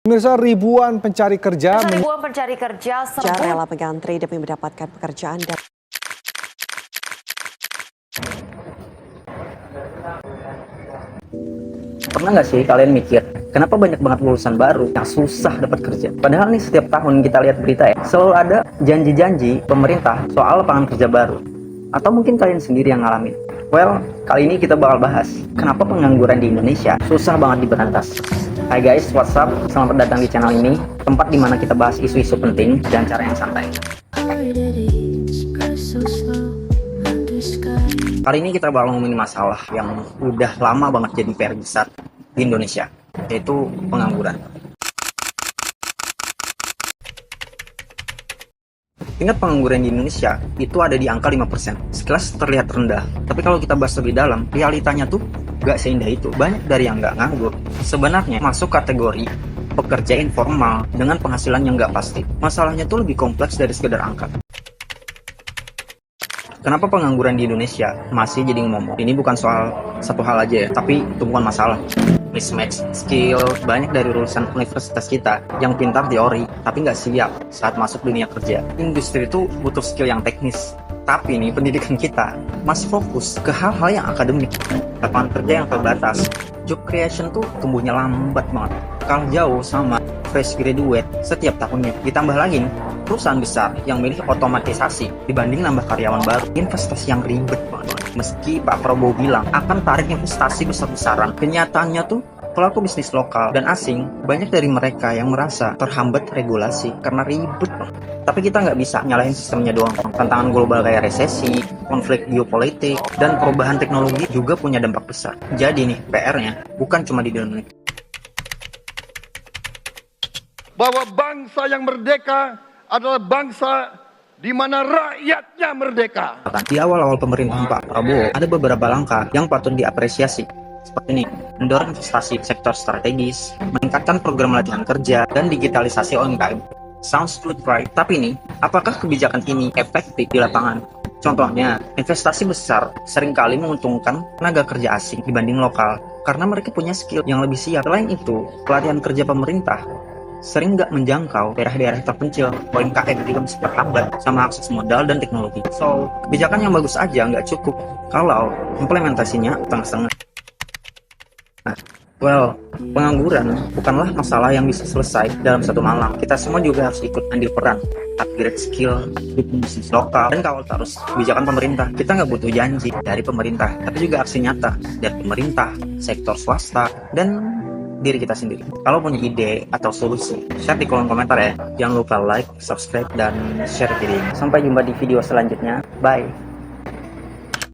Pemirsa, ribuan pencari kerja rela mengantri demi mendapatkan pekerjaan dan Pernah nggak sih kalian mikir, kenapa banyak banget lulusan baru yang susah dapat kerja? Padahal nih setiap tahun kita lihat berita ya, selalu ada janji-janji pemerintah soal lapangan kerja baru. Atau mungkin kalian sendiri yang ngalamin. Well, kali ini kita bakal bahas, kenapa pengangguran di Indonesia susah banget diberantas. Hai guys, what's up? Selamat datang di channel ini, tempat dimana kita bahas isu-isu penting dan cara yang santai. Kali ini kita bakal ngomongin masalah yang udah lama banget jadi PR besar di Indonesia, yaitu pengangguran. Tingkat pengangguran di Indonesia itu ada di angka 5%. Sekilas terlihat rendah, tapi kalau kita bahas lebih dalam, realitanya tuh gak seindah itu. Banyak dari yang gak nganggur sebenarnya masuk kategori pekerja informal dengan penghasilan yang gak pasti. Masalahnya tuh lebih kompleks dari sekedar angka. Kenapa pengangguran di Indonesia masih jadi ngomong? Ini bukan soal satu hal aja ya, tapi itu bukan masalah. Mismatch skill, banyak dari lulusan universitas kita yang pintar teori, tapi nggak siap saat masuk dunia kerja. Industri itu butuh skill yang teknis, tapi nih pendidikan kita masih fokus ke hal-hal yang akademik. Lapangan kerja yang terbatas, job creation tuh tumbuhnya lambat banget, kalah jauh sama fresh graduate setiap tahunnya. Ditambah lagi perusahaan besar yang milih otomatisasi dibanding nambah karyawan baru, investasi yang ribet banget. Meski Pak Prabowo bilang akan tarik investasi besar-besaran, kenyataannya tuh pelaku bisnis lokal dan asing, banyak dari mereka yang merasa terhambat regulasi karena ribet banget. Tapi kita nggak bisa nyalahin sistemnya doang. Tantangan global kayak resesi, konflik geopolitik, dan perubahan teknologi juga punya dampak besar. Jadi nih, PR-nya bukan cuma di dalam negeri. Bahwa bangsa yang merdeka adalah bangsa di mana rakyatnya merdeka. Di awal-awal pemerintahan Pak Prabowo, ada beberapa langkah yang patut diapresiasi. Seperti ini, mendorong investasi sektor strategis, meningkatkan program latihan kerja, dan digitalisasi UMKM. Sounds good, right? Tapi nih, apakah kebijakan ini efektif di lapangan? Contohnya, investasi besar seringkali menguntungkan tenaga kerja asing dibanding lokal, karena mereka punya skill yang lebih siap. Selain itu, pelatihan kerja pemerintah sering nggak menjangkau daerah-daerah terpencil. UMKM juga bisa terhambat sama akses modal dan teknologi. So, kebijakan yang bagus aja nggak cukup kalau implementasinya setengah-setengah. Pengangguran bukanlah masalah yang bisa selesai dalam satu malam. Kita semua juga harus ikut andil peran, upgrade skill, dukung bisnis lokal, dan kawal terus kebijakan pemerintah. Kita nggak butuh janji dari pemerintah, tapi juga aksi nyata dari pemerintah, sektor swasta, dan diri kita sendiri. Kalau punya ide atau solusi, share di kolom komentar ya. Jangan lupa like, subscribe, dan share video ini. Sampai jumpa di video selanjutnya. Bye.